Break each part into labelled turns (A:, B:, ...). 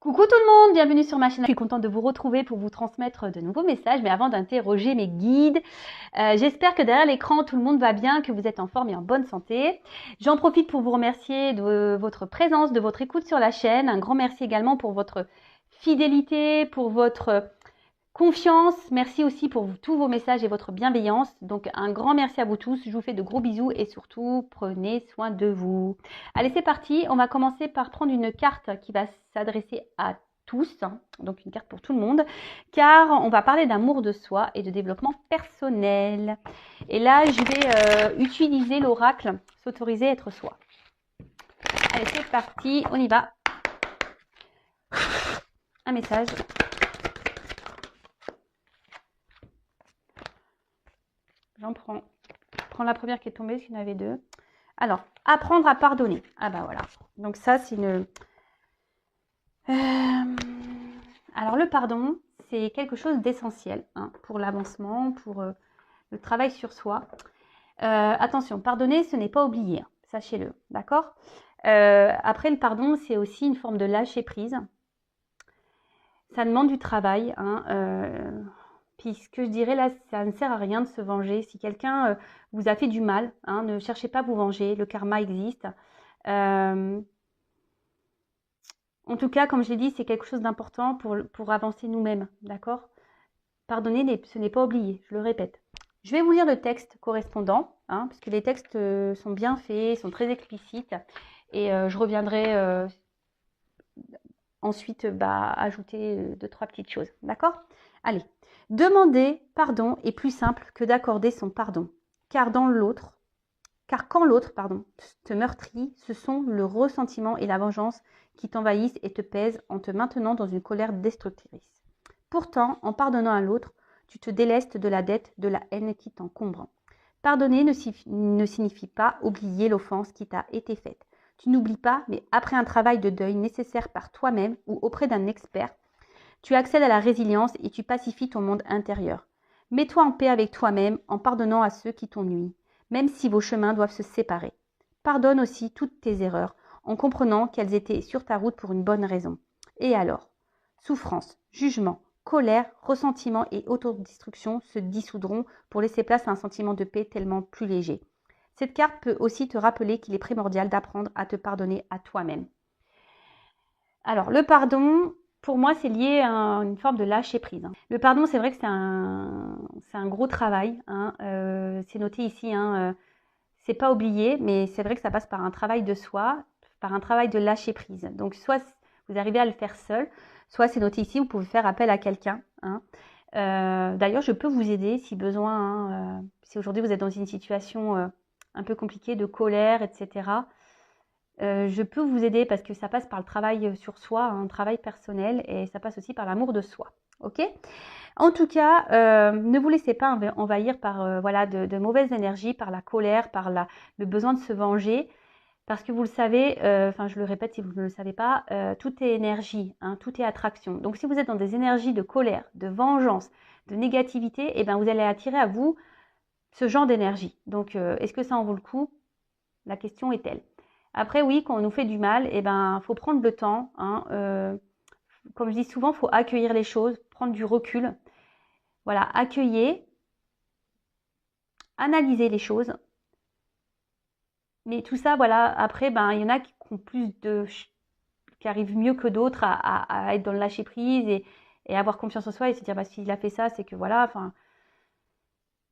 A: Coucou tout le monde, bienvenue sur ma chaîne. Je suis contente de vous retrouver pour vous transmettre de nouveaux messages, mais avant d'interroger mes guides, j'espère que derrière l'écran tout le monde va bien, que vous êtes en forme et en bonne santé. J'en profite pour vous remercier de votre présence, de votre écoute sur la chaîne. Un grand merci également pour votre fidélité, pour votre confiance. Merci aussi pour tous vos messages et votre bienveillance. Donc un grand merci à vous tous. Je vous fais de gros bisous et surtout prenez soin de vous. Allez, c'est parti. On va commencer par prendre une carte qui va s'adresser à tous, donc une carte pour tout le monde, car on va parler d'amour de soi et de développement personnel. Et là, je vais utiliser l'oracle s'autoriser à être soi. Allez, c'est parti. On y va. Un message. J'en prends. Je prends la première qui est tombée, parce qu'il y en avait deux. Alors, apprendre à pardonner. Ah bah voilà. Donc ça, c'est une... Alors le pardon, c'est quelque chose d'essentiel pour l'avancement, pour le travail sur soi. Attention, pardonner, ce n'est pas oublier. Sachez-le, d'accord ? Après, le pardon, c'est aussi une forme de lâcher prise. Ça demande du travail, puis ce que je dirais là, ça ne sert à rien de se venger. Si quelqu'un vous a fait du mal, ne cherchez pas à vous venger, le karma existe. En tout cas, comme je l'ai dit, c'est quelque chose d'important pour avancer nous-mêmes, d'accord ? Pardonner, ce n'est pas oublier, je le répète. Je vais vous lire le texte correspondant, parce que les textes sont bien faits, sont très explicites, et je reviendrai ensuite ajouter 2-3 petites choses, d'accord ? Allez. Demander pardon est plus simple que d'accorder son pardon, car quand l'autre, te meurtrit, ce sont le ressentiment et la vengeance qui t'envahissent et te pèsent en te maintenant dans une colère destructrice. Pourtant, en pardonnant à l'autre, tu te délestes de la dette, de la haine qui t'encombre. Pardonner ne signifie pas oublier l'offense qui t'a été faite. Tu n'oublies pas, mais après un travail de deuil nécessaire par toi-même ou auprès d'un expert, tu accèdes à la résilience et tu pacifies ton monde intérieur. Mets-toi en paix avec toi-même en pardonnant à ceux qui t'ont nui, même si vos chemins doivent se séparer. Pardonne aussi toutes tes erreurs en comprenant qu'elles étaient sur ta route pour une bonne raison. Et alors ? Souffrance, jugement, colère, ressentiment et autodestruction se dissoudront pour laisser place à un sentiment de paix tellement plus léger. Cette carte peut aussi te rappeler qu'il est primordial d'apprendre à te pardonner à toi-même. Alors, le pardon, pour moi, c'est lié à une forme de lâcher prise. Le pardon, c'est vrai que c'est un gros travail. C'est noté ici, c'est pas oublié, mais c'est vrai que ça passe par un travail de soi, par un travail de lâcher prise. Donc, soit vous arrivez à le faire seul, soit c'est noté ici, vous pouvez faire appel à quelqu'un. D'ailleurs, je peux vous aider si besoin. Si aujourd'hui vous êtes dans une situation un peu compliquée de colère, etc., je peux vous aider parce que ça passe par le travail sur soi, un travail personnel, et ça passe aussi par l'amour de soi. Ok ? En tout cas, ne vous laissez pas envahir par de mauvaises énergies, par la colère, par le besoin de se venger. Parce que vous le savez, je le répète si vous ne le savez pas, tout est énergie, tout est attraction. Donc si vous êtes dans des énergies de colère, de vengeance, de négativité, vous allez attirer à vous ce genre d'énergie. Donc est-ce que ça en vaut le coup ? La question est telle. Après, oui, quand on nous fait du mal, faut prendre le temps. Comme je dis souvent, il faut accueillir les choses, prendre du recul. Voilà, accueillir, analyser les choses. Mais tout ça, après, il y en a qui ont qui arrivent mieux que d'autres à être dans le lâcher prise et avoir confiance en soi et se dire, s'il a fait ça, c'est que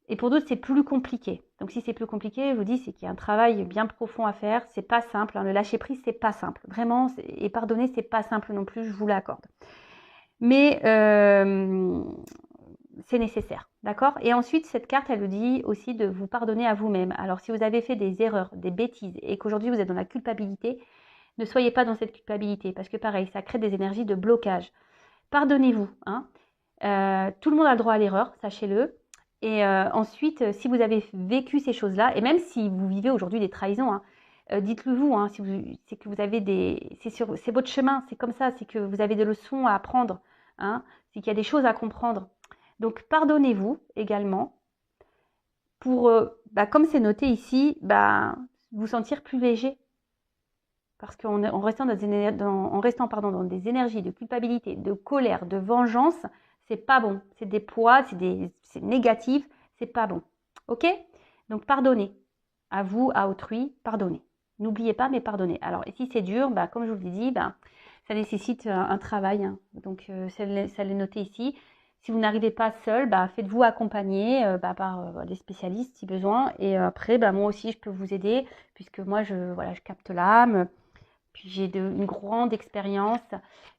A: Et pour d'autres, c'est plus compliqué. Donc, si c'est plus compliqué, je vous dis, c'est qu'il y a un travail bien profond à faire. C'est pas simple. Le lâcher prise, c'est pas simple. Vraiment, et pardonner, c'est pas simple non plus. Je vous l'accorde. Mais c'est nécessaire, d'accord ? Et ensuite, cette carte, elle vous dit aussi de vous pardonner à vous-même. Alors, si vous avez fait des erreurs, des bêtises, et qu'aujourd'hui vous êtes dans la culpabilité, ne soyez pas dans cette culpabilité, parce que pareil, ça crée des énergies de blocage. Pardonnez-vous. Tout le monde a le droit à l'erreur, sachez-le. Et ensuite, si vous avez vécu ces choses-là, et même si vous vivez aujourd'hui des trahisons, dites-le vous, c'est que vous avez c'est votre chemin, c'est comme ça, c'est que vous avez des leçons à apprendre, c'est qu'il y a des choses à comprendre. Donc, pardonnez-vous également pour, comme c'est noté ici, vous sentir plus léger. Parce qu'en restant, en restant dans des énergies de culpabilité, de colère, de vengeance, c'est pas bon. C'est des poids, c'est négatif, c'est pas bon. Ok? Donc pardonnez. À vous, à autrui, pardonnez. N'oubliez pas, mais pardonnez. Alors, et si c'est dur, bah, comme je vous l'ai dit, bah, ça nécessite un travail. Hein. Donc, ça l'est noté ici. Si vous n'arrivez pas seul, bah, faites-vous accompagner par des spécialistes si besoin. Et après, bah, moi aussi, je peux vous aider puisque moi, je capte l'âme. Puis j'ai une grande expérience.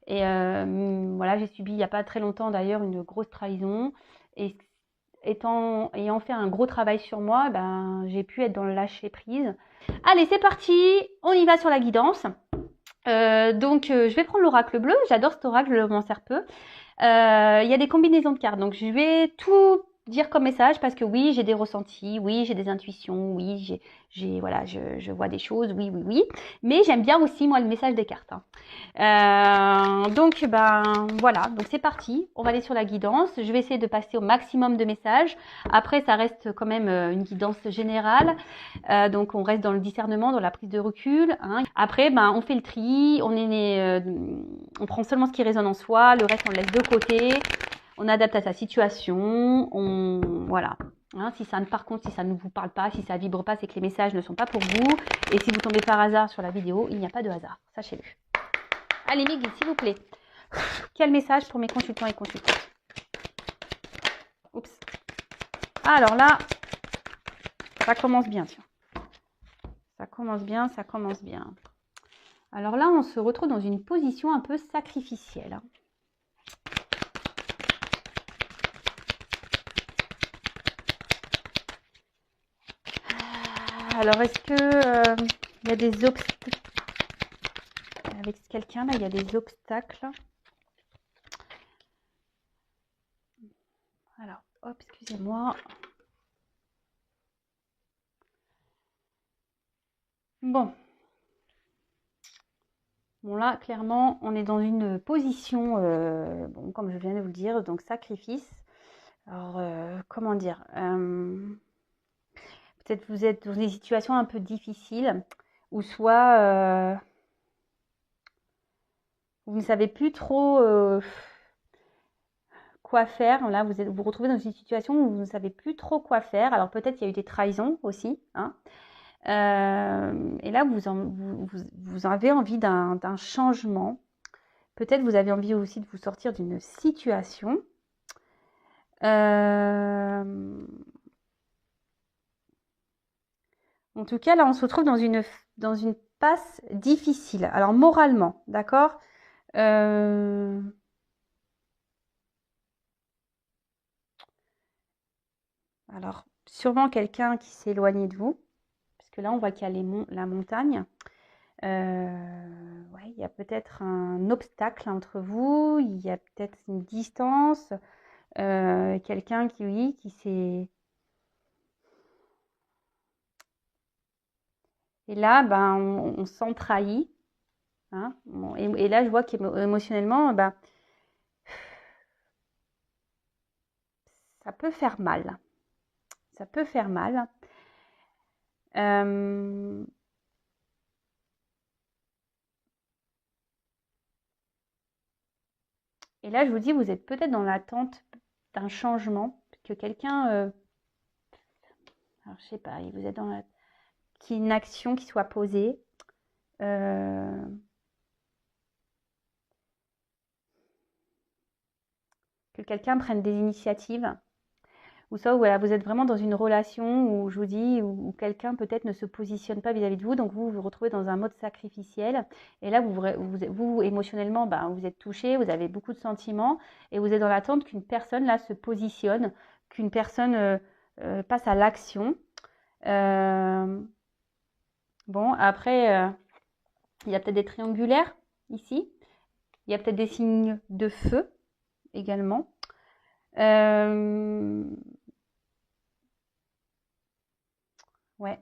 A: Et voilà, j'ai subi il n'y a pas très longtemps d'ailleurs une grosse trahison. Et ayant fait un gros travail sur moi, ben, j'ai pu être dans le lâcher prise. Allez, c'est parti, on y va sur la guidance. Je vais prendre l'oracle bleu. J'adore cet oracle, je m'en sers peu. Il y a des combinaisons de cartes, donc je vais tout dire comme message parce que oui, j'ai des ressentis, oui, j'ai des intuitions, oui, voilà, je vois des choses, oui. Mais j'aime bien aussi moi le message des cartes. Hein. Voilà, donc c'est parti. On va aller sur la guidance. Je vais essayer de passer au maximum de messages. Après, ça reste quand même une guidance générale. Donc on reste dans le discernement, dans la prise de recul. Hein. Après, on fait le tri. On prend seulement ce qui résonne en soi. Le reste, on le laisse de côté. On adapte à sa situation. Voilà. Hein, par contre, si ça ne vous parle pas, si ça vibre pas, c'est que les messages ne sont pas pour vous. Et si vous tombez par hasard sur la vidéo, il n'y a pas de hasard. Sachez-le. Allez, Miguel, s'il vous plaît. Quel message pour mes consultants et consultantes? Oups. Alors là, ça commence bien, tiens. Ça commence bien. Alors là, on se retrouve dans une position un peu sacrificielle. Alors, est-ce que il y a des obstacles avec quelqu'un là? Il y a des obstacles. Alors, hop, excusez-moi. Bon, là, clairement, on est dans une position, comme je viens de vous le dire, donc sacrifice. Alors, comment dire peut-être vous êtes dans des situations un peu difficiles, ou soit vous ne savez plus trop quoi faire. Là, vous vous retrouvez dans une situation où vous ne savez plus trop quoi faire. Alors, peut-être il y a eu des trahisons aussi. Hein. Et là, vous avez envie d'un changement. Peut-être vous avez envie aussi de vous sortir d'une situation. En tout cas, là, on se retrouve dans une passe difficile. Alors, moralement, d'accord Alors, sûrement quelqu'un qui s'est éloigné de vous. Parce que là, on voit qu'il y a la montagne. Ouais, il y a peut-être un obstacle entre vous. Il y a peut-être une distance. Quelqu'un qui s'est... Et là, on se sent trahi. Hein. Et là, je vois qu'émotionnellement, ça peut faire mal. Ça peut faire mal. Et là, je vous dis, vous êtes peut-être dans l'attente d'un changement, que quelqu'un, alors je sais pas, vous êtes dans qu'il y ait une action qui soit posée. Que quelqu'un prenne des initiatives. Ou ça, voilà, vous êtes vraiment dans une relation où, je vous dis, où quelqu'un peut-être ne se positionne pas vis-à-vis de vous, donc vous vous retrouvez dans un mode sacrificiel. Et là, vous émotionnellement, vous êtes touché, vous avez beaucoup de sentiments, et vous êtes dans l'attente qu'une personne, là, se positionne, qu'une personne passe à l'action. Bon, après, il y a peut-être des triangulaires, ici. Il y a peut-être des signes de feu, également. Ouais.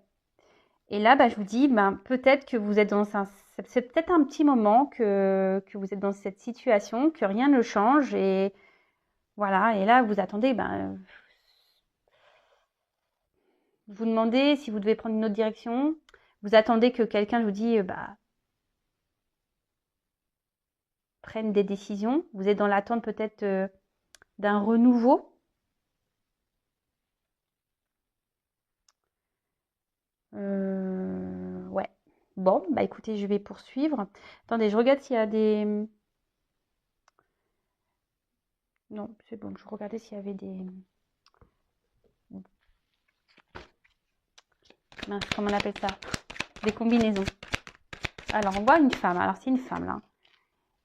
A: Et là, je vous dis, peut-être que vous êtes c'est peut-être un petit moment que vous êtes dans cette situation, que rien ne change et voilà. Et là, vous attendez, vous demandez si vous devez prendre une autre direction. Vous attendez que quelqu'un vous dise, prennent des décisions. Vous êtes dans l'attente peut-être d'un renouveau. Ouais. Bon, bah écoutez, je vais poursuivre. Attendez, je regarde s'il y a des... Non, c'est bon, je regardais s'il y avait des... Mince, comment on appelle ça? Des combinaisons. Alors, on voit une femme. Alors, c'est une femme, là.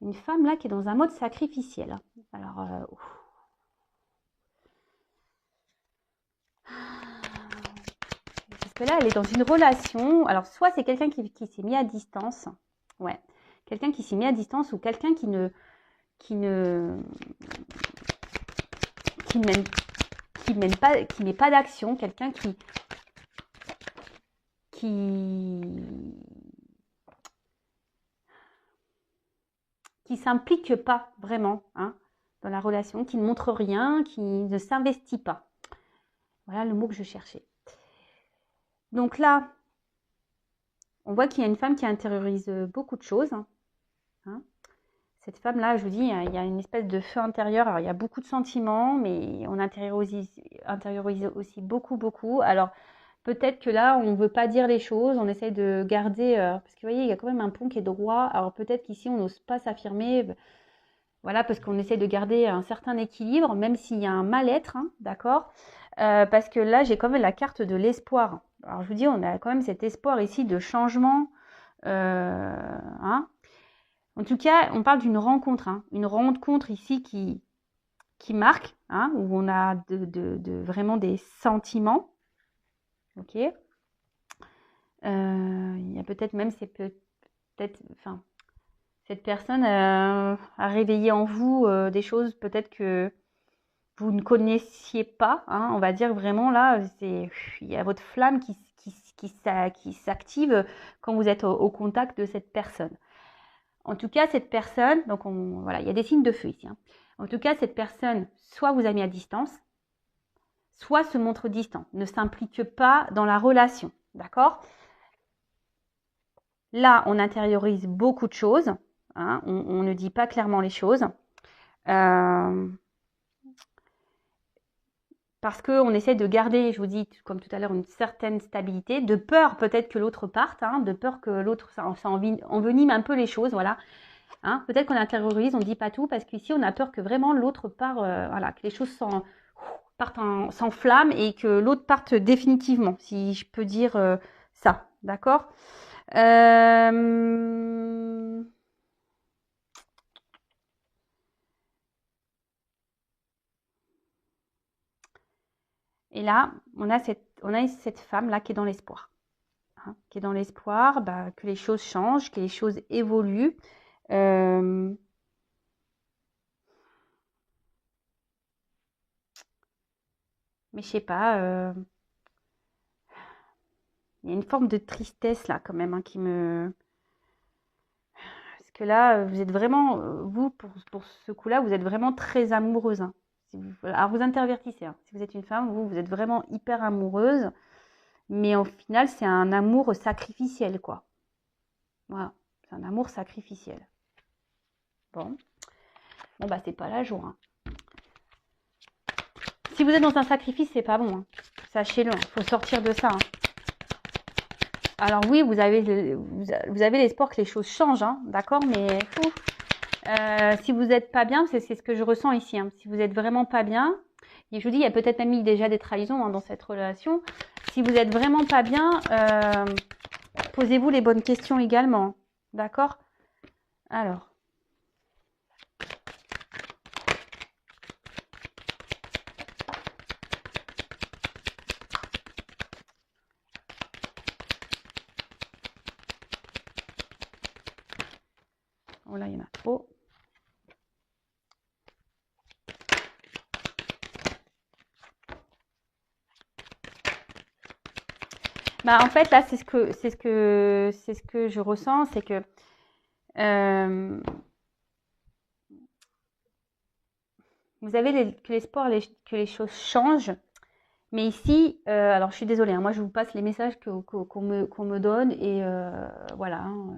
A: Une femme, là, qui est dans un mode sacrificiel. Alors, parce que là, elle est dans une relation. Alors, soit c'est quelqu'un qui s'est mis à distance. Ouais. Quelqu'un qui s'est mis à distance ou quelqu'un qui ne met pas d'action. Quelqu'un qui s'implique pas vraiment hein, dans la relation, qui ne montre rien, qui ne s'investit pas. Voilà le mot que je cherchais. Donc là, on voit qu'il y a une femme qui intériorise beaucoup de choses. Hein. Cette femme-là, je vous dis, il y a une espèce de feu intérieur. Alors, il y a beaucoup de sentiments, mais on intériorise aussi beaucoup. Alors, peut-être que là, on ne veut pas dire les choses, on essaye de garder... parce que vous voyez, il y a quand même un pont qui est droit. Alors, peut-être qu'ici, on n'ose pas s'affirmer. Voilà, parce qu'on essaie de garder un certain équilibre, même s'il y a un mal-être, hein, d'accord parce que là, j'ai quand même la carte de l'espoir. Alors, je vous dis, on a quand même cet espoir ici de changement. Hein. En tout cas, on parle d'une rencontre. Hein, une rencontre ici qui marque, hein, où on a vraiment des sentiments. Ok. Il y a peut-être même, enfin, cette personne a réveillé en vous des choses peut-être que vous ne connaissiez pas, hein, on va dire vraiment là, il y a votre flamme qui s'active quand vous êtes au contact de cette personne. En tout cas, cette personne, donc voilà, il y a des signes de feu ici. Hein. En tout cas, cette personne, soit vous a mis à distance, soit se montre distant, ne s'implique pas dans la relation, d'accord ? Là, on intériorise beaucoup de choses, hein, on ne dit pas clairement les choses. Parce qu'on essaie de garder, je vous dis, comme tout à l'heure, une certaine stabilité, de peur peut-être que l'autre parte, hein, de peur que l'autre, ça envenime un peu les choses, voilà. Hein, peut-être qu'on intériorise, on ne dit pas tout, parce qu'ici, on a peur que vraiment l'autre part, voilà, que les choses s'enflamment et que l'autre parte définitivement, si je peux dire ça, d'accord Et là, on a cette femme-là qui est dans l'espoir. Hein, qui est dans l'espoir que les choses changent, que les choses évoluent. Mais je sais pas, il y a une forme de tristesse là quand même hein, qui me... Parce que là, vous êtes vraiment, vous, pour ce coup-là, vous êtes vraiment très amoureuse. Hein. Alors vous intervertissez. Hein. Si vous êtes une femme, vous êtes vraiment hyper amoureuse. Mais au final, c'est un amour sacrificiel, quoi. Voilà, c'est un amour sacrificiel. Bon, bah c'est pas la joie. Hein. Si vous êtes dans un sacrifice, c'est pas bon. Hein. Sachez-le, il faut sortir de ça. Hein. Alors oui, vous avez l'espoir que les choses changent, hein, d'accord, mais si vous n'êtes pas bien, c'est ce que je ressens ici. Hein. Si vous n'êtes vraiment pas bien, et je vous dis, il y a peut-être même eu déjà des trahisons hein, dans cette relation. Si vous n'êtes vraiment pas bien, posez-vous les bonnes questions également, d'accord? Alors. Oh là, il y en a trop. Bah, en fait, là, c'est ce que je ressens, c'est que vous avez que l'espoir que les choses changent. Mais ici, alors je suis désolée, hein, moi je vous passe les messages qu'on me donne et voilà. Hein,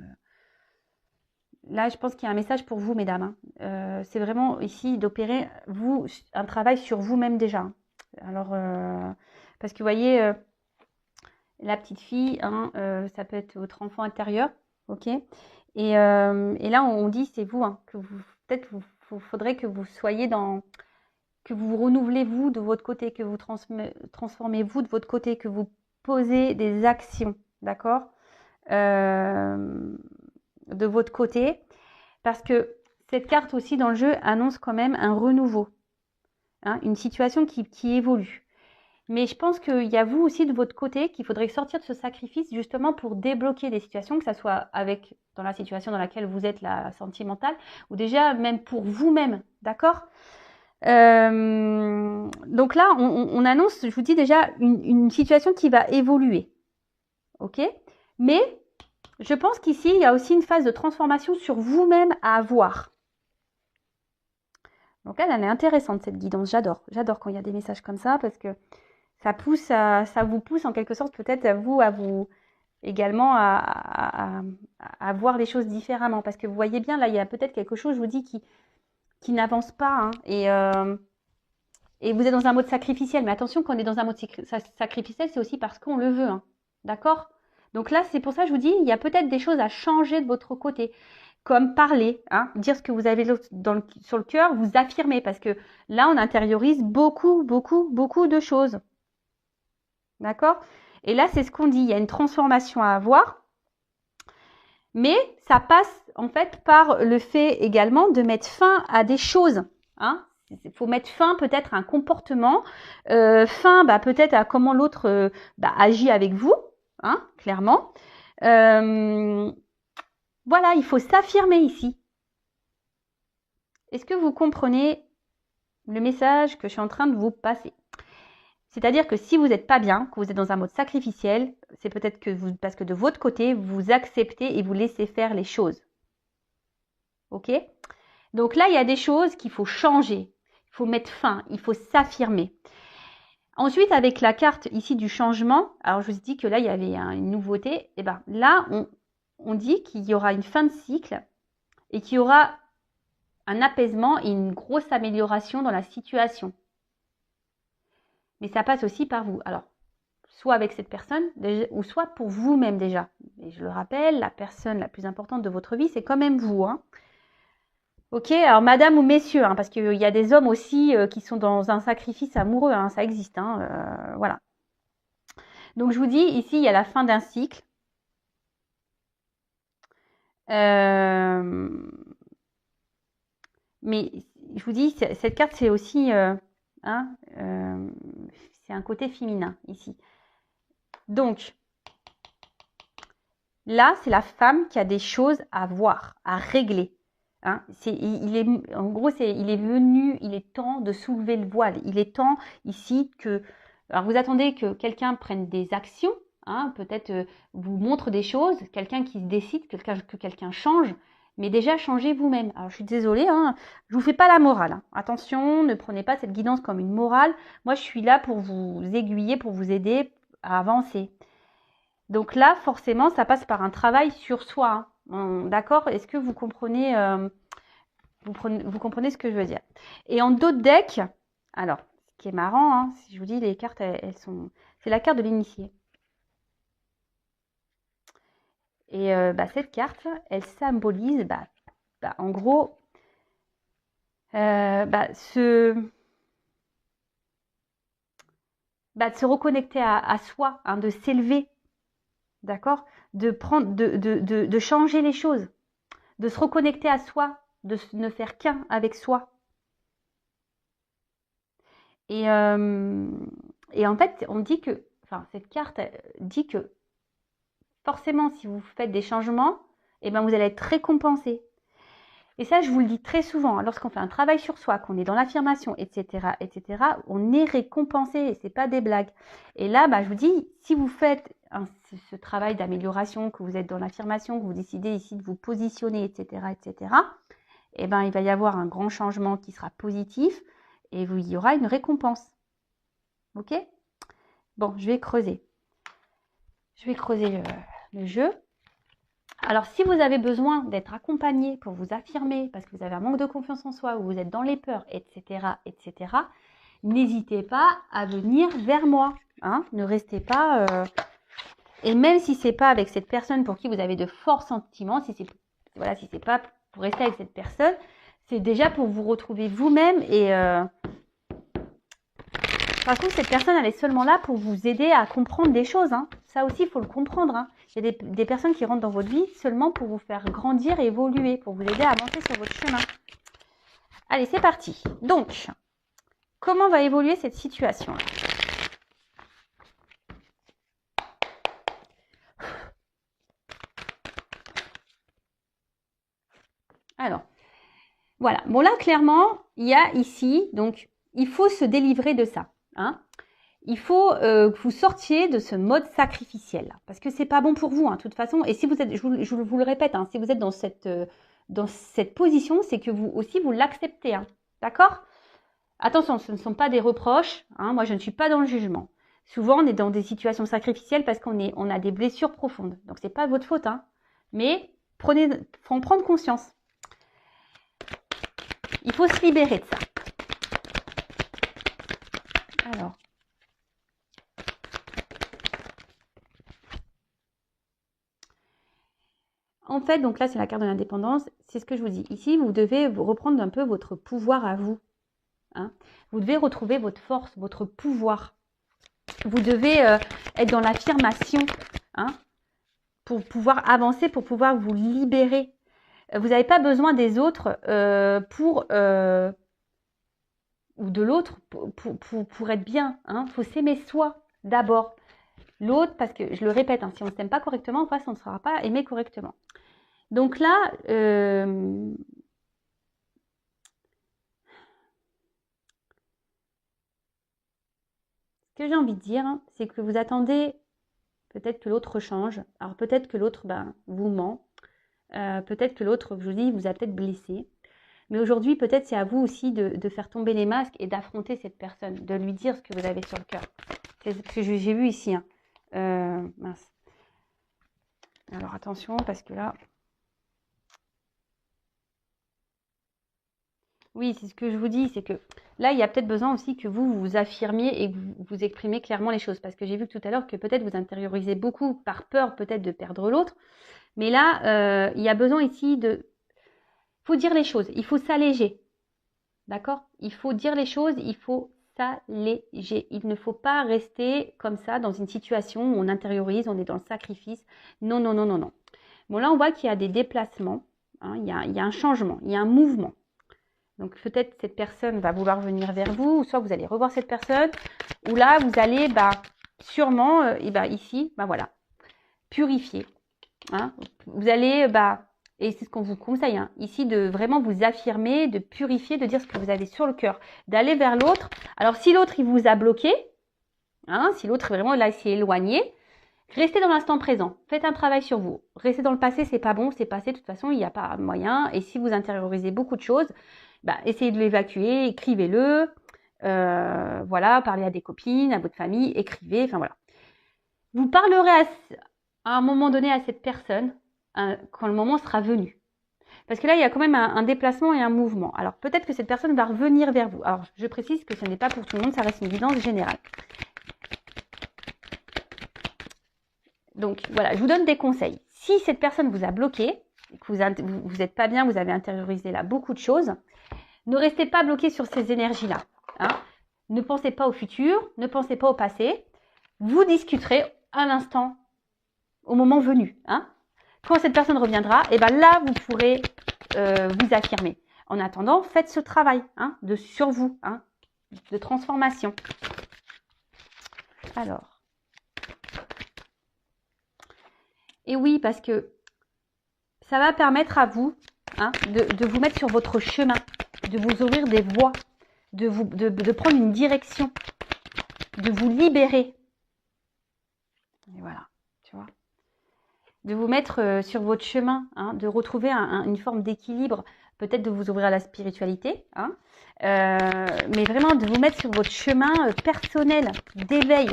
A: là, je pense qu'il y a un message pour vous, mesdames. Hein. C'est vraiment ici d'opérer, vous, un travail sur vous-même déjà. Hein. Alors, parce que vous voyez, la petite fille, hein, ça peut être votre enfant intérieur, ok. Et là, on dit, c'est vous, hein, que vous, peut-être, vous faudrait que vous soyez dans, que vous renouvelez vous de votre côté, que vous transformez vous de votre côté, que vous posez des actions, d'accord, de votre côté, parce que cette carte aussi dans le jeu annonce quand même un renouveau, hein, une situation qui évolue. Mais je pense qu'il y a vous aussi de votre côté qu'il faudrait sortir de ce sacrifice justement pour débloquer des situations, que ce soit avec dans la situation dans laquelle vous êtes, la sentimentale, ou déjà même pour vous-même, d'accord. Donc là, on annonce, je vous dis déjà, une situation qui va évoluer, ok. Mais je pense qu'ici, il y a aussi une phase de transformation sur vous-même à avoir. Donc elle est intéressante cette guidance, j'adore quand il y a des messages comme ça parce que ça vous pousse en quelque sorte peut-être à vous également à voir les choses différemment. Parce que vous voyez bien, là, il y a peut-être quelque chose, je vous dis, qui n'avance pas. Hein, et vous êtes dans un mode sacrificiel. Mais attention, quand on est dans un mode sacrificiel, c'est aussi parce qu'on le veut. Hein, d'accord. Donc là, c'est pour ça que je vous dis, il y a peut-être des choses à changer de votre côté. Comme parler, hein, dire ce que vous avez sur le cœur, vous affirmer. Parce que là, on intériorise beaucoup de choses. D'accord? Et là, c'est ce qu'on dit. Il y a une transformation à avoir. Mais ça passe en fait par le fait également de mettre fin à des choses. Hein? Il faut mettre fin peut-être à un comportement, fin peut-être à comment l'autre agit avec vous, hein, clairement. Voilà, il faut s'affirmer ici. Est-ce que vous comprenez le message que je suis en train de vous passer? C'est-à-dire que si vous n'êtes pas bien, que vous êtes dans un mode sacrificiel, c'est peut-être que parce que de votre côté, vous acceptez et vous laissez faire les choses. Ok? Donc là, il y a des choses qu'il faut changer. Il faut mettre fin, il faut s'affirmer. Ensuite, avec la carte ici du changement, alors je vous ai dit que là, il y avait une nouveauté. Et bien là, on dit qu'il y aura une fin de cycle et qu'il y aura un apaisement et une grosse amélioration dans la situation. Mais ça passe aussi par vous. Alors, soit avec cette personne, ou soit pour vous-même déjà. Et je le rappelle, la personne la plus importante de votre vie, c'est quand même vous. Hein. Ok, alors madame ou messieurs, hein, parce qu'il y a des hommes aussi qui sont dans un sacrifice amoureux, hein, ça existe. Hein, voilà. Donc je vous dis, ici, il y a la fin d'un cycle. Mais je vous dis, cette carte, c'est aussi... c'est un côté féminin ici. Donc, là, c'est la femme qui a des choses à voir, à régler. Hein, en gros, il est venu, il est temps de soulever le voile. Il est temps ici que... Alors, vous attendez que quelqu'un prenne des actions, hein, peut-être vous montre des choses, quelqu'un qui se décide, que quelqu'un change, mais déjà changez vous-même. Alors, je suis désolée, hein, je vous fais pas la morale. Hein. Attention, ne prenez pas cette guidance comme une morale. Moi, je suis là pour vous aiguiller, pour vous aider à avancer. Donc là, forcément, ça passe par un travail sur soi. Hein. D'accord? Est-ce que vous comprenez, vous comprenez ce que je veux dire? Et en d'autres decks, alors, ce qui est marrant, hein, si je vous dis, les cartes, elles sont... C'est la carte de l'initié. Et cette carte, elle symbolise, en gros, de se reconnecter à soi, hein, de s'élever. D'accord? De changer les choses, de se reconnecter à soi, de ne faire qu'un avec soi. Et en fait, on dit que, cette carte dit que forcément, si vous faites des changements, vous allez être récompensé. Et ça, je vous le dis très souvent, lorsqu'on fait un travail sur soi, qu'on est dans l'affirmation, etc., on est récompensé et c'est pas des blagues. Et là, je vous dis, si vous faites ce travail d'amélioration, que vous êtes dans l'affirmation, que vous décidez ici de vous positionner, etc., il va y avoir un grand changement qui sera positif et il y aura une récompense. Ok? Bon, je vais creuser. Je vais creuser le jeu. Alors, si vous avez besoin d'être accompagné pour vous affirmer, parce que vous avez un manque de confiance en soi, ou vous êtes dans les peurs, etc., n'hésitez pas à venir vers moi. Hein. Ne restez pas... Et même si c'est pas avec cette personne pour qui vous avez de forts sentiments, si c'est pas pour rester avec cette personne, c'est déjà pour vous retrouver vous-même. Et par contre, cette personne, elle est seulement là pour vous aider à comprendre des choses. Hein. Ça aussi, il faut le comprendre. Hein. Il y a des personnes qui rentrent dans votre vie seulement pour vous faire grandir et évoluer, pour vous aider à avancer sur votre chemin. Allez, c'est parti. Donc, comment va évoluer cette situation-là ? Alors, voilà. Bon, là, clairement, il y a ici, donc, il faut se délivrer de ça. Hein. Il faut que vous sortiez de ce mode sacrificiel. Parce que c'est pas bon pour vous, hein, de toute façon. Et si vous êtes, je vous le répète, hein, si vous êtes dans cette position, c'est que vous aussi, vous l'acceptez. Hein, d'accord ? Attention, ce ne sont pas des reproches. Hein, moi, je ne suis pas dans le jugement. Souvent, on est dans des situations sacrificielles parce qu'on a des blessures profondes. Donc, c'est pas votre faute. Hein, mais faut en prendre conscience. Il faut se libérer de ça. Alors. En fait, donc là, c'est la carte de l'indépendance. C'est ce que je vous dis. Ici, vous devez reprendre un peu votre pouvoir à vous. Hein. Vous devez retrouver votre force, votre pouvoir. Vous devez être dans l'affirmation, hein, pour pouvoir avancer, pour pouvoir vous libérer. Vous n'avez pas besoin des autres ou de l'autre pour être bien. Hein. Faut s'aimer soi d'abord. L'autre, parce que je le répète, hein, si on ne s'aime pas correctement, en face, on ne sera pas aimé correctement. Donc là, ce que j'ai envie de dire, hein, c'est que vous attendez peut-être que l'autre change. Alors peut-être que l'autre vous ment. Peut-être que l'autre, je vous dis, vous a peut-être blessé. Mais aujourd'hui, peut-être c'est à vous aussi de faire tomber les masques et d'affronter cette personne, de lui dire ce que vous avez sur le cœur. C'est ce que j'ai vu ici. Hein. Mince. Alors attention, parce que là... Oui, c'est ce que je vous dis, c'est que là, il y a peut-être besoin aussi que vous vous affirmiez et que vous exprimez clairement les choses. Parce que j'ai vu tout à l'heure que peut-être vous intériorisez beaucoup par peur peut-être de perdre l'autre. Mais là, il y a besoin ici de... Il faut dire les choses, il faut s'alléger. D'accord ? Il faut dire les choses, il faut s'alléger. Il ne faut pas rester comme ça dans une situation où on intériorise, on est dans le sacrifice. Non, non, non, non, non. Bon, là, on voit qu'il y a des déplacements. Hein, il y a un changement, il y a un mouvement. Donc peut-être cette personne va vouloir venir vers vous, ou soit vous allez revoir cette personne, ou là vous allez sûrement, ici, voilà, purifier. Hein. Vous allez, et c'est ce qu'on vous conseille, hein, ici de vraiment vous affirmer, de purifier, de dire ce que vous avez sur le cœur, d'aller vers l'autre. Alors si l'autre il vous a bloqué, hein, si l'autre vraiment là s'est éloigné, restez dans l'instant présent, faites un travail sur vous. Restez dans le passé, c'est pas bon, c'est passé, de toute façon il n'y a pas moyen. Et si vous intériorisez beaucoup de choses, essayez de l'évacuer, écrivez-le, voilà, parlez à des copines, à votre famille, écrivez, enfin voilà. Vous parlerez à un moment donné à cette personne quand le moment sera venu. Parce que là, il y a quand même un déplacement et un mouvement. Alors peut-être que cette personne va revenir vers vous. Alors je précise que ce n'est pas pour tout le monde, ça reste une guidance générale. Donc voilà, je vous donne des conseils. Si cette personne vous a bloqué, que vous n'êtes pas bien, vous avez intériorisé là beaucoup de choses, ne restez pas bloqué sur ces énergies-là. Hein. Ne pensez pas au futur, ne pensez pas au passé. Vous discuterez à l'instant, au moment venu. Hein. Quand cette personne reviendra, là, vous pourrez vous affirmer. En attendant, faites ce travail sur vous, de transformation. Alors. Et oui, parce que ça va permettre à vous de vous mettre sur votre chemin, de vous ouvrir des voies, de prendre une direction, de vous libérer. Et voilà, tu vois. De vous mettre sur votre chemin, de retrouver une forme d'équilibre, peut-être de vous ouvrir à la spiritualité, mais vraiment de vous mettre sur votre chemin personnel d'éveil.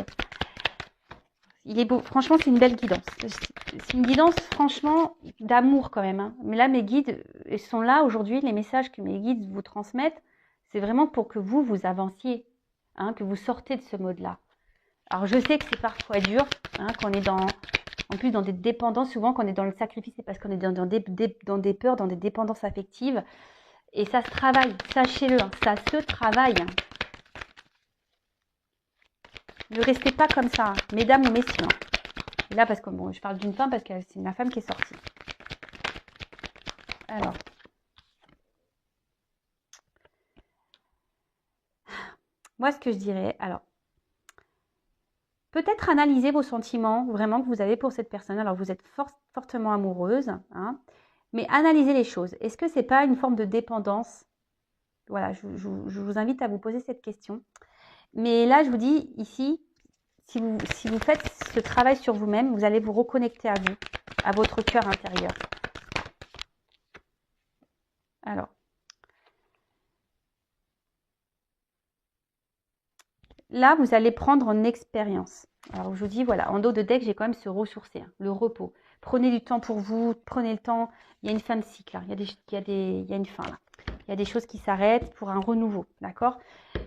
A: Il est beau. Franchement, c'est une belle guidance. C'est une guidance, franchement, d'amour quand même. Hein. Mais là, mes guides sont là aujourd'hui. Les messages que mes guides vous transmettent, c'est vraiment pour que vous avanciez, hein, que vous sortez de ce mode-là. Alors, je sais que c'est parfois dur, hein, qu'on est en plus dans des dépendances. Souvent, quand on est dans le sacrifice, c'est parce qu'on est dans des peurs, dans des dépendances affectives. Et ça se travaille, sachez-le, hein, ça se travaille. Ne restez pas comme ça, hein, mesdames ou messieurs. Hein. Et là, parce que bon, je parle d'une femme parce que c'est ma femme qui est sortie. Alors. Moi, ce que je dirais, alors, peut-être analyser vos sentiments vraiment que vous avez pour cette personne. Alors, vous êtes fortement amoureuse, hein, mais analysez les choses. Est-ce que ce n'est pas une forme de dépendance? Voilà, je vous invite à vous poser cette question. Mais là, je vous dis ici, si vous faites ce travail sur vous-même, vous allez vous reconnecter à vous, à votre cœur intérieur. Alors, là, vous allez prendre en expérience. Alors, je vous dis, voilà, en dos de deck, j'ai quand même se ressourcer, hein, le repos. Prenez du temps pour vous, prenez le temps. Il y a une fin de cycle, là. Il y a une fin, là. Il y a des choses qui s'arrêtent pour un renouveau, d'accord?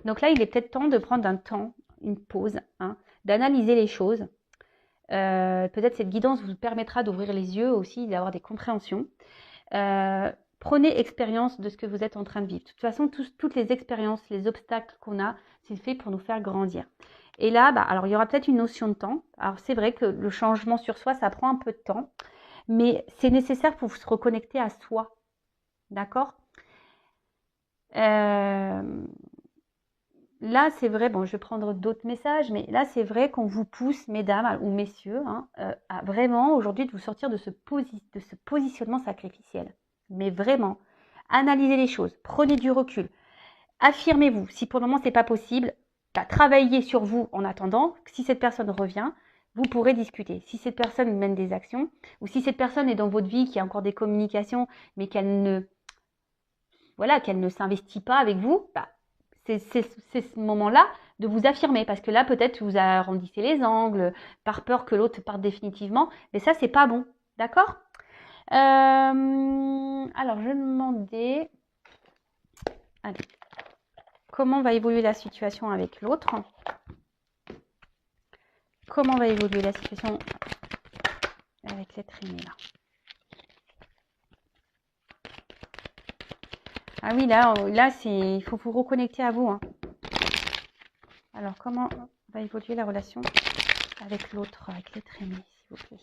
A: Donc là, il est peut-être temps de prendre un temps, une pause, hein, d'analyser les choses. Peut-être cette guidance vous permettra d'ouvrir les yeux aussi, d'avoir des compréhensions. Prenez expérience de ce que vous êtes en train de vivre. De toute façon, toutes les expériences, les obstacles qu'on a, c'est fait pour nous faire grandir. Et là, alors il y aura peut-être une notion de temps. Alors c'est vrai que le changement sur soi, ça prend un peu de temps, mais c'est nécessaire pour se reconnecter à soi. D'accord ? Là, c'est vrai, bon, je vais prendre d'autres messages, mais là, c'est vrai qu'on vous pousse, mesdames ou messieurs, hein, à vraiment aujourd'hui de vous sortir de ce positionnement sacrificiel. Mais vraiment, analysez les choses, prenez du recul, affirmez-vous. Si pour le moment, ce n'est pas possible, travaillez sur vous en attendant. Si cette personne revient, vous pourrez discuter. Si cette personne mène des actions, ou si cette personne est dans votre vie, qui a encore des communications, mais qu'elle ne s'investit pas avec vous, c'est ce moment-là de vous affirmer. Parce que là, peut-être, vous arrondissez les angles, par peur que l'autre parte définitivement. Mais ça, c'est pas bon. D'accord ? Alors, je me demandais... Allez. Comment va évoluer la situation avec l'autre? Comment va évoluer la situation avec l'être aimé là? Ah oui, là il faut vous reconnecter à vous. Hein. Alors, comment va évoluer la relation avec l'autre, avec l'être aimé, s'il vous plaît?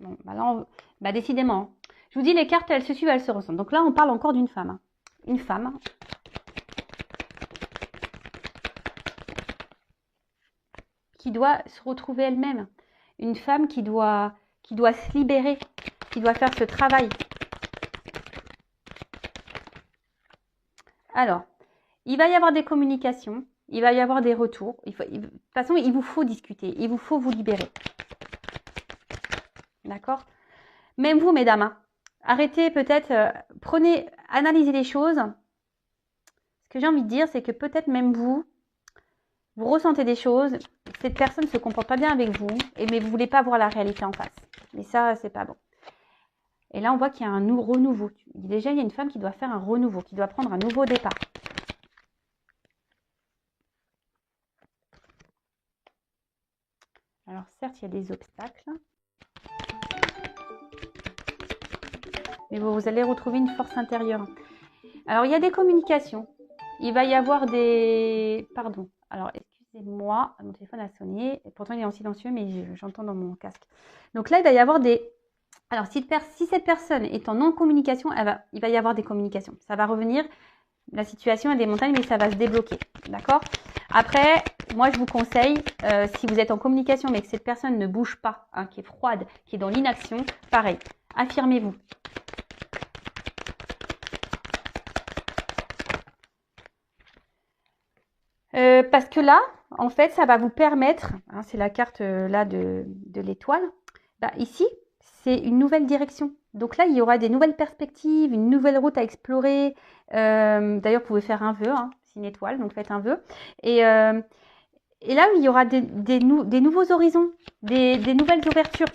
A: Bon, là, décidément. Je vous dis, les cartes, elles se suivent, elles se ressemblent. Donc là, on parle encore d'une femme. Hein. Une femme. Qui doit se retrouver elle-même. Une femme qui doit se libérer, qui doit faire ce travail. Alors, il va y avoir des communications, il va y avoir des retours. De toute façon, il vous faut discuter, il vous faut vous libérer. D'accord? Même vous, mesdames, hein, arrêtez peut-être, analysez les choses. Ce que j'ai envie de dire, c'est que peut-être même vous ressentez des choses, cette personne ne se comporte pas bien avec vous, mais vous ne voulez pas voir la réalité en face. Et ça, c'est pas bon. Et là, on voit qu'il y a un renouveau. Déjà, il y a une femme qui doit faire un renouveau, qui doit prendre un nouveau départ. Alors, certes, il y a des obstacles. Mais vous allez retrouver une force intérieure. Alors, il y a des communications. Il va y avoir des... Pardon. Alors, excusez-moi, mon téléphone a sonné. Pourtant, il est en silencieux, mais j'entends dans mon casque. Donc là, il va y avoir des... Alors, si cette personne est en non-communication, il va y avoir des communications. Ça va revenir. La situation est des montagnes, mais ça va se débloquer. D'accord ? Après, moi, je vous conseille, si vous êtes en communication, mais que cette personne ne bouge pas, hein, qui est froide, qui est dans l'inaction, pareil, affirmez-vous. Parce que là, en fait, ça va vous permettre, hein, c'est la carte là de l'étoile, ici, c'est une nouvelle direction. Donc là, il y aura des nouvelles perspectives, une nouvelle route à explorer. D'ailleurs, vous pouvez faire un vœu, hein, c'est une étoile, donc faites un vœu. Et là, il y aura des nouveaux horizons, des nouvelles ouvertures.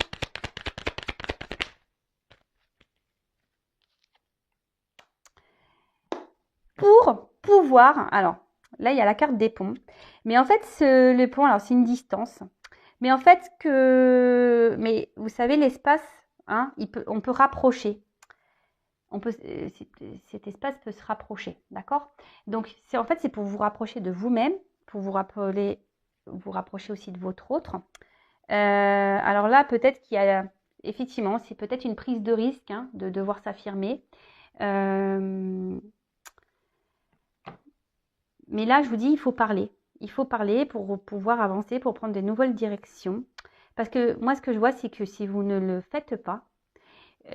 A: Pour pouvoir, alors là, il y a la carte des ponts. Mais en fait, le pont, alors c'est une distance. Mais en fait, mais vous savez, l'espace, hein, on peut rapprocher. Cet espace peut se rapprocher, d'accord? Donc, en fait, c'est pour vous rapprocher de vous-même, pour vous rapprocher aussi de votre autre. Alors là, peut-être qu'il y a, effectivement, c'est peut-être une prise de risque, hein, de devoir s'affirmer. Mais là, je vous dis, il faut parler. Il faut parler pour pouvoir avancer, pour prendre de nouvelles directions. Parce que moi, ce que je vois, c'est que si vous ne le faites pas,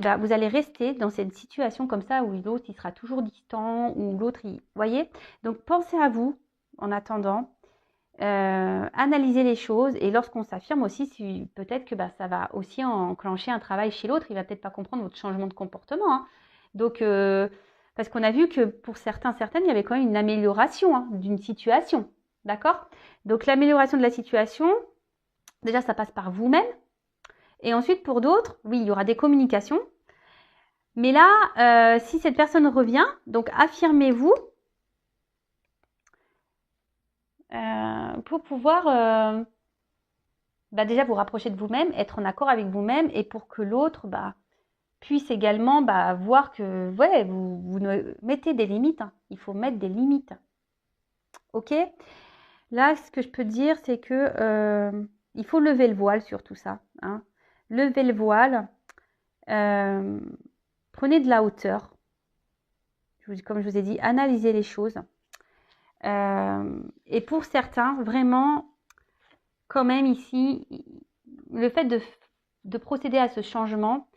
A: bah, vous allez rester dans cette situation comme ça où l'autre, il sera toujours distant, ou l'autre, vous voyez? Donc, pensez à vous en attendant. Analyser les choses. Et lorsqu'on s'affirme aussi, peut-être que bah, ça va aussi enclencher un travail chez l'autre. Il va peut-être pas comprendre votre changement de comportement. Hein. Donc, parce qu'on a vu que pour certaines, il y avait quand même une amélioration hein, d'une situation. D'accord? Donc, l'amélioration de la situation, déjà, ça passe par vous-même. Et ensuite, pour d'autres, oui, il y aura des communications. Mais là, si cette personne revient, donc affirmez-vous pour pouvoir bah, déjà vous rapprocher de vous-même, être en accord avec vous-même et pour que l'autre bah, puisse également bah, voir que ouais, vous mettez des limites. Hein. Il faut mettre des limites. Ok? Là, ce que je peux dire, c'est que il faut lever le voile sur tout ça. Hein. Levez le voile. Prenez de la hauteur. Comme je vous ai dit, analysez les choses. Et pour certains, vraiment, quand même ici, le fait de procéder à ce changement,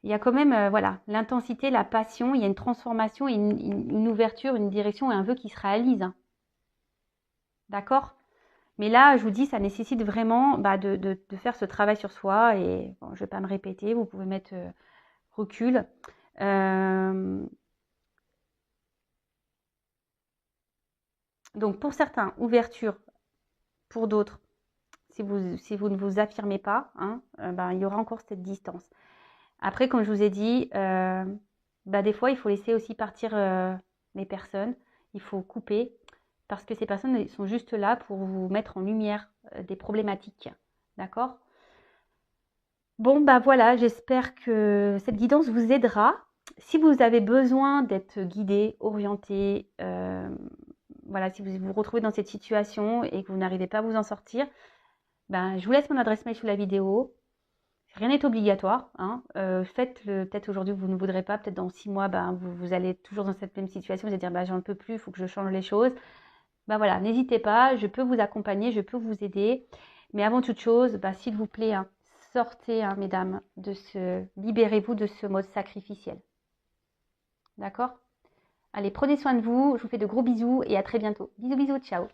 A: il y a quand même voilà, l'intensité, la passion, il y a une transformation, une ouverture, une direction et un vœu qui se réalise. Hein. D'accord? Mais là, je vous dis, ça nécessite vraiment bah, de faire ce travail sur soi. Et bon, je ne vais pas me répéter, vous pouvez mettre recul. Donc pour certains, ouverture, pour d'autres, si vous ne vous affirmez pas, hein, ben, il y aura encore cette distance. Après, comme je vous ai dit, bah, des fois, il faut laisser aussi partir les personnes. Il faut couper parce que ces personnes sont juste là pour vous mettre en lumière des problématiques. D'accord? Bon, bah voilà, j'espère que cette guidance vous aidera. Si vous avez besoin d'être guidé, orienté, voilà, si vous vous retrouvez dans cette situation et que vous n'arrivez pas à vous en sortir, ben, je vous laisse mon adresse mail sous la vidéo. Rien n'est obligatoire. Hein. Faites-le peut-être aujourd'hui, vous ne voudrez pas. Peut-être dans 6 mois, ben, vous allez être toujours dans cette même situation. Vous allez dire, ben, j'en peux plus, il faut que je change les choses. Ben voilà, n'hésitez pas, je peux vous accompagner, je peux vous aider. Mais avant toute chose, ben, s'il vous plaît, hein, sortez, hein, mesdames, libérez-vous de ce mode sacrificiel. D'accord? Allez, prenez soin de vous. Je vous fais de gros bisous et à très bientôt. Bisous, bisous, ciao.